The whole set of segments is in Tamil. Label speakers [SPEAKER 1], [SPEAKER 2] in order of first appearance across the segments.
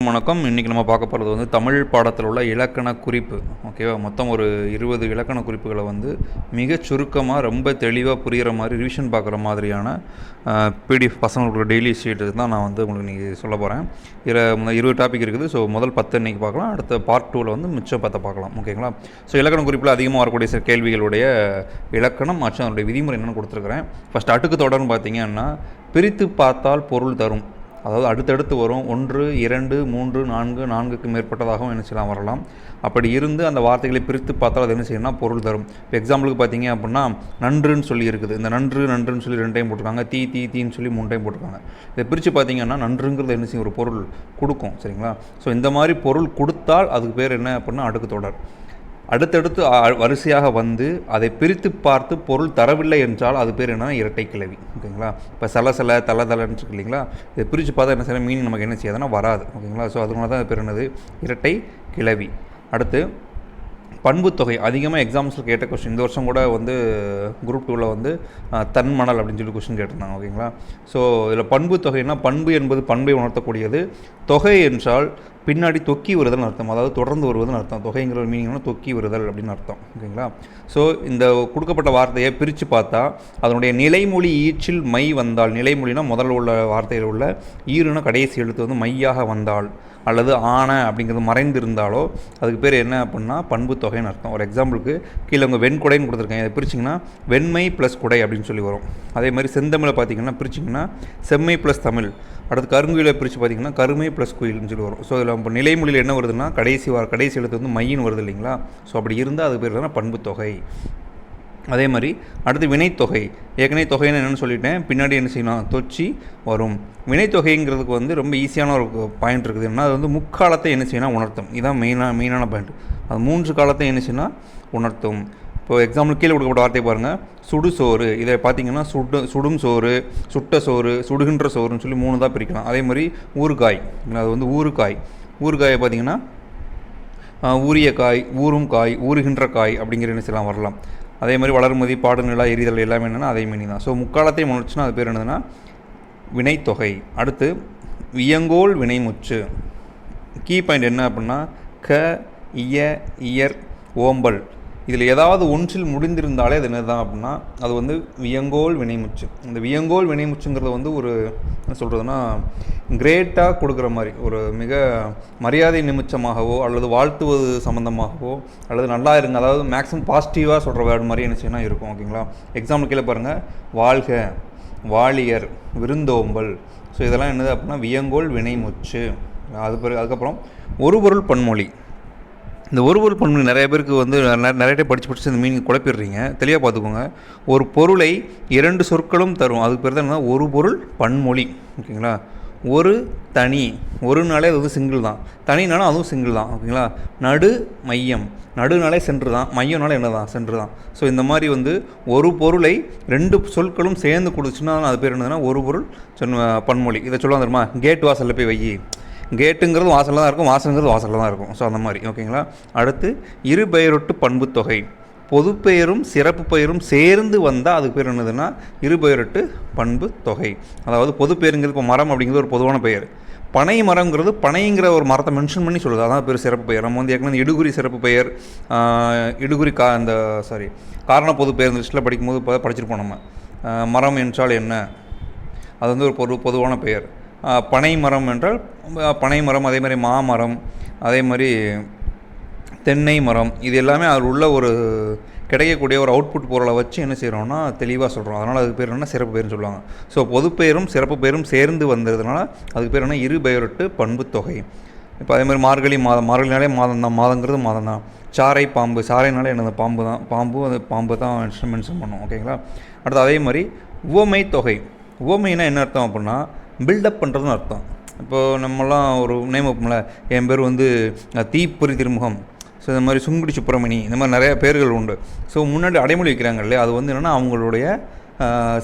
[SPEAKER 1] வணக்கம். இன்றைக்கி நம்ம பார்க்க போகிறது வந்து தமிழ் பாடத்தில் உள்ள இலக்கண குறிப்பு. ஓகேவா? மொத்தம் ஒரு 20 இலக்கண குறிப்புகளை வந்து மிக சுருக்கமாக ரொம்ப தெளிவாக புரிகிற மாதிரி ரிவிஷன் பார்க்குற மாதிரியான பிடிஎஃப் பசங்களுக்கு டெய்லி ஷீட்டு தான் நான் வந்து உங்களுக்கு இன்றைக்கி சொல்ல போகிறேன். இதில் 20 டாபிக் இருக்குது. ஸோ முதல் 10 இன்றைக்கி பார்க்கலாம். அடுத்த பார்ட் 2ல் வந்து மிச்சம் 10 பார்க்கலாம். ஓகேங்களா? ஸோ இலக்கண குறிப்பில் அதிகமாக வரக்கூடிய சில கேள்விகளுடைய இலக்கணம் மற்றும் அதனுடைய விதிமுறை என்னென்னு கொடுத்துருக்குறேன். ஃபஸ்ட் அடுக்கு தொடர்னு பார்த்தீங்கன்னா பிரித்து பார்த்தால் பொருள் தரும். அதாவது அடுத்தடுத்து வரும் 1, 2, 3, 4, 4க்கு மேற்பட்டதாகவும் என்ன செய்யலாம் வரலாம். அப்படி இருந்து அந்த வார்த்தைகளை பிரித்து பார்த்தால் அது என்ன செய்யணும்னா பொருள் தரும். இப்போ எக்ஸாம்பிளுக்கு பார்த்தீங்க அப்படின்னா நன்றுன்னு சொல்லி இருக்குது. இந்த நன்றுன்னு சொல்லி 2 டைம் போட்டிருக்காங்க. தீன்னு சொல்லி 3 டைம் போட்டிருக்காங்க. இதை பிரித்து பார்த்தீங்கன்னா நன்றுங்கிறது என்ன செய்யும், ஒரு பொருள் கொடுக்கும். சரிங்களா? ஸோ இந்த மாதிரி பொருள் கொடுத்தால் அதுக்கு பேர் என்ன அப்படின்னா அடுக்கு தொடர். அடுத்தடுத்து வரிசையாக வந்து அதை பிரித்து பார்த்து பொருள் தரவில்லை என்றால் அது பேர் என்னன்னா இரட்டை கிளவி. ஓகேங்களா? இப்போ தலன்னு இருக்கு இல்லைங்களா? இதை பிரித்து பார்த்தா என்ன செய்யணும், மீனிங் நமக்கு என்ன செய்யாதுன்னா வராது. ஓகேங்களா? ஸோ அதனால தான் பேர் என்னது இரட்டை கிளவி. அடுத்து பண்புத்தொகை. அதிகமாக எக்ஸாம்ஸில் கேட்ட கொஸ்டின். இந்த வருஷம் கூட வந்து குரூப் 2ல் வந்து தன்மணல் அப்படின்னு சொல்லி கொஸ்டின் கேட்டிருந்தாங்க. ஓகேங்களா? ஸோ இதில் பண்புத்தொகைன்னா பண்பு என்பது பண்பை உணர்த்தக்கூடியது. தொகை என்றால் பின்னாடி தொக்கி வருதல்னு அர்த்தம். அதாவது தொடர்ந்து வருவதுன்னு அர்த்தம். தொகைங்கிற ஒரு மீனிங்னா தொக்கி வருதல் அப்படின்னு அர்த்தம். ஓகேங்களா? ஸோ இந்த கொடுக்கப்பட்ட வார்த்தையை பிரித்து பார்த்தா அதனுடைய நிலைமொழி ஈற்றில் மை வந்தால், நிலைமொழினா முதல்ல உள்ள வார்த்தையில் உள்ள ஈருனா கடைசி எழுத்து வந்து மையாக வந்தால் அல்லது ஆன அப்படிங்கிறது மறைந்திருந்தாலோ அதுக்கு பேர் என்ன அப்படின்னா பண்பு தொகைன்னு அர்த்தம். ஒரு எக்ஸாம்பிளுக்கு கீழே உங்கள் வெண்குடைன்னு கொடுத்துருக்கேன். இதை பிரிச்சிங்கன்னா வெண்மை ப்ளஸ் குடை அப்படின்னு சொல்லி வரும். அதே மாதிரி செந்தமிழை பார்த்திங்கன்னா பிரிச்சிங்கன்னா செம்மை ப்ளஸ் தமிழ். அடுத்து கருங்குயிலை பிரித்து பார்த்திங்கன்னா கருமை ப்ளஸ் குயில்னு சொல்லி வரும். ஸோ இதில் இப்போ நிலைமொழியில் என்ன வருதுன்னா கடைசி எழுத்து வந்து மையின்னு வருது இல்லைங்களா? ஸோ அப்படி இருந்தால் அது பேர் தான் பண்பு தொகை. அதே மாதிரி அடுத்து வினைத்தொகை. ஏற்கனவே தொகைன்னு என்னென்னு சொல்லிட்டேன். பின்னாடி என்ன செய்யணும், தொச்சி வரும். வினைத்தொகைங்கிறதுக்கு வந்து ரொம்ப ஈஸியான ஒரு பாயிண்ட் இருக்குது. என்ன, அது வந்து முக்காலத்தை என்ன செய்யணும் உணர்த்தும். இதுதான் மெயினான பாயிண்ட். அது 3 காலத்தை என்ன செய்யணும் உணர்த்தும். இப்போ எக்ஸாம்பிள் கீழே கொடுக்கப்பட்ட வார்த்தை பாருங்கள். சுடுசோறு. இதை பார்த்தீங்கன்னா சுடும் சோறு, சுட்ட சோறு, சுடுகின்ற சோறுன்னு சொல்லி 3 தான் பிரிக்கலாம். அதே மாதிரி ஊறுகாய். அது வந்து ஊறுகாயை பார்த்தீங்கன்னா ஊறிய காய், ஊறும் காய், ஊறுகின்ற காய் அப்படிங்கிற என்ன செய்யலாம் வரலாம். அதே மாதிரி வளர்மதி, பாடுநிலா, எரிதல் எல்லாமே என்னென்னா அதே மீனிங் தான். ஸோ முக்காலத்தையும் உணர்ச்சினா அது பேர் என்னதுன்னா வினைத்தொகை. அடுத்து வியங்கோல் வினைமுச்சு. கீ பாயிண்ட் என்ன அப்படின்னா க, இய, இயர், ஓம்பல். இதில் ஏதாவது ஒன்றில் முடிந்திருந்தாலே அது என்ன தான் அப்படின்னா அது வந்து வியங்கோல் வினைமுச்சு. இந்த வியங்கோல் வினைமுச்சுங்கிறது வந்து ஒரு என்ன சொல்கிறதுனா கிரேட்டாக கொடுக்குற மாதிரி ஒரு மிக மரியாதை நிமிச்சமாகவோ அல்லது வாழ்த்துவது சம்மந்தமாகவோ அல்லது நல்லா இருங்க, அதாவது மேக்ஸிமம் பாசிட்டிவாக சொல்கிற வேர்டு மாதிரி என்ன செய்யணும் இருக்கும். ஓகேங்களா? எக்ஸாம்பிள் கீழே பாருங்கள். வாழ்க, வாலியர், விருந்தோம்பல். ஸோ இதெல்லாம் என்னது அப்படின்னா வியங்கோல் வினைமுச்சு. அதுக்கப்புறம் ஒரு பொருள் பன்மொழி. இந்த ஒரு பொருள் பன்மொழி நிறைய பேருக்கு வந்து நிறைய டைம் படித்து இந்த மீனிங் குழப்பிடுறீங்க. தெளிவாக பார்த்துக்கோங்க. ஒரு பொருளை 2 சொற்களும் தரும். அதுக்கு பேர் தான் என்ன, ஒரு பொருள் பன்மொழி. ஓகேங்களா? ஒரு தனி, ஒருனாலே அது வந்து சிங்கிள் தான், தனினாலும் அதுவும் சிங்கிள் தான். ஓகேங்களா? நடு, மையம். நடுனாலே சென்று தான், மையம்னாலே என்ன தான், சென்று தான். ஸோ இந்த மாதிரி வந்து ஒரு பொருளை 2 சொற்களும் சேர்ந்து கொடுத்துச்சுன்னா அது பேர் என்னதுன்னா ஒரு பொருள் பன்மொழி. இதை சொல்லுவாங்க தெரியுமா, கேட் வாசலில் போய் வை. கேட்டுங்கிறது வாசலில் தான் இருக்கும், வாசலுங்கிறது வாசலில் தான் இருக்கும். ஸோ அந்த மாதிரி. ஓகேங்களா? அடுத்து இரு பெயரொட்டு பண்பு தொகை. பொது பெயரும் சிறப்பு பெயரும் சேர்ந்து வந்தால் அதுக்கு பேர் என்னதுன்னா இரு பெயரொட்டு பண்பு தொகை. அதாவது பொது பெயருங்கிறது இப்போ மரம் அப்படிங்கிறது ஒரு பொதுவான பெயர். பனை மரங்கிறது பனைங்கிற ஒரு மரத்தை மென்ஷன் பண்ணி சொல்லுது, அதான் பேர் சிறப்பு பெயர். நம்ம வந்து ஏற்கனவே இடுகுறி சிறப்பு பெயர், இடுகுறி காரண பொது பெயர் இந்த லிஸ்ட்டில் படிக்கும்போது படிச்சிருப்போம் நம்ம. மரம் என்றால் என்ன, அது வந்து ஒரு பொதுவான பெயர். பனை மரம் என்றால் பனை மரம். அதே மாதிரி மாமரம், அதே மாதிரி தென்னை மரம். இது எல்லாமே அதில் உள்ள ஒரு கிடைக்கக்கூடிய ஒரு அவுட்புட் பொருளை வச்சு என்ன செய்கிறோம்னா தெளிவாக சொல்கிறோம். அதனால் அதுக்கு பேர் என்ன, சிறப்பு பெயர்னு சொல்லுவாங்க. ஸோ பொது பெயரும் சிறப்பு பெயரும் சேர்ந்து வந்ததுனால அதுக்கு பேர் என்ன, இரு பெயரொட்டு பண்பு தொகை. இப்போ அதே மாதிரி மார்கழி மாதம். மார்கழினாலே மாதம் தான், மாதங்கிறது மாதம் தான். சாறை பாம்பு. சாறைனாலே என்னது, பாம்பு தான். அது பாம்பு தான் மென்ஷன் பண்ணும். ஓகேங்களா? அடுத்து அதே மாதிரி உவமை தொகை. உவமைனா என்ன அர்த்தம் அப்படின்னா பில்டப் பண்ணுறதுன்னு அர்த்தம். இப்போது நம்மலாம் ஒரு நேம் வைப்போம்ல, என் பேர் வந்து தீப்பொறி திருமுகம். ஸோ இந்த மாதிரி சுங்குடி சுப்பிரமணி, இந்த மாதிரி நிறைய பேர்கள் உண்டு. ஸோ முன்னாடி அடைமொழி வைக்கிறாங்க இல்லையா, அது வந்து என்னென்னா அவங்களுடைய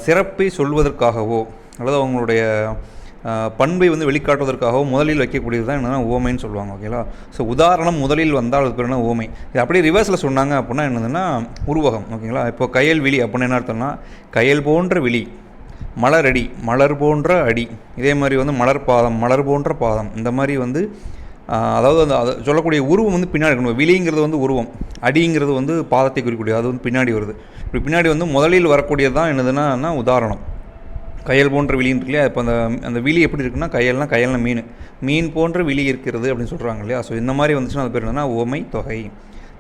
[SPEAKER 1] சிறப்பை சொல்வதற்காகவோ அல்லது அவங்களுடைய பண்பை வந்து வெளிக்காட்டுவதற்காகவோ முதலில் வைக்கக்கூடியது தான் என்னென்னா ஓமைன்னு சொல்லுவாங்க. ஓகேங்களா? ஸோ உதாரணம் முதலில் வந்தால் அது பேர் என்ன, ஓமை. இது அப்படியே ரிவர்ஸில் சொன்னாங்க அப்படின்னா என்னதுன்னா உருவகம். ஓகேங்களா? இப்போ கயல் விழி அப்படின்னா என்ன அர்த்தம்னா கயல் போன்ற விழி. மலரடி, மலர் போன்ற அடி. இதே மாதிரி வந்து மலர் பாதம், மலர் போன்ற பாதம். இந்த மாதிரி வந்து அதாவது அந்த அதை சொல்லக்கூடிய உருவம் வந்து பின்னாடி இருக்கணும். விழிங்கிறது வந்து உருவம், அடிங்கிறது வந்து பாதத்தை குறிக்கக்கூடிய, அது வந்து பின்னாடி வருது. இப்படி பின்னாடி வந்து முதலில் வரக்கூடியது தான் என்னதுன்னா உதாரணம். கையல் போன்ற விழின்னு இருக்கு இல்லையா? இப்போ அந்த விழி எப்படி இருக்குன்னா, கையல்னா மீன், மீன் போன்ற விழி இருக்கிறது அப்படின்னு சொல்கிறாங்க இல்லையா? ஸோ இந்த மாதிரி வந்துச்சுன்னா அது பேர் என்னன்னா உவமை தொகை.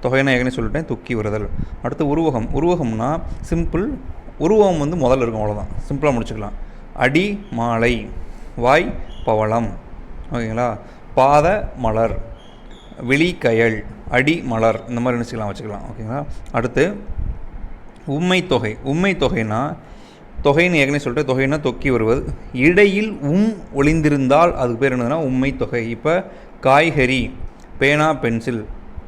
[SPEAKER 1] தொகைனா ஏற்கனவே சொல்லிட்டேன், துக்கி வருதல். அடுத்து உருவகம். உருவகம்னா சிம்பிள், உருவம் வந்து முதல்ல இருக்கும், அவ்வளோதான், சிம்பிளாக முடிச்சுக்கலாம். அடி மாலை, வாய் பவளம், ஓகேங்களா? பாத மலர், விழி கயல், அடி மலர், இந்த மாதிரி நினச்சிக்கலாம், வச்சுக்கலாம், ஓகேங்களா? அடுத்து உம்மை தொகை. உம்மை தொகைனா, தொகைன்னு ஏற்கனவே சொல்லிட்டு, தொகைன்னா தொக்கி வருவது, இடையில் ஒளிந்திருந்தால் அதுக்கு பேர் என்னதுன்னா உம்மை தொகை. இப்போ காய்கறி, பேனா பென்சில்,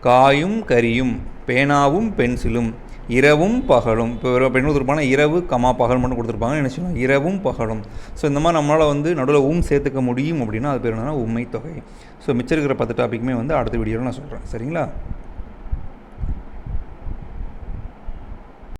[SPEAKER 1] காயும் கரியும், பேனாவும் பென்சிலும், இரவும் பகலும். இப்போ பெண்ணு கொடுத்துருப்பாங்க இரவு பகல் மட்டும் கொடுத்துருப்பாங்க, என்ன சொல்லலாம், இரவும் பகலும். ஸோ இந்த மாதிரி நம்மளால் வந்து நடுவில் சேர்த்துக்க முடியும் அப்படின்னா அது பேர் என்னன்னா உம்மை தொகை. ஸோ மிச்சம் இருக்கிற 10 டாப்பிக்குமே வந்து அடுத்த வீடியோவில் நான் சொல்கிறேன், சரிங்களா?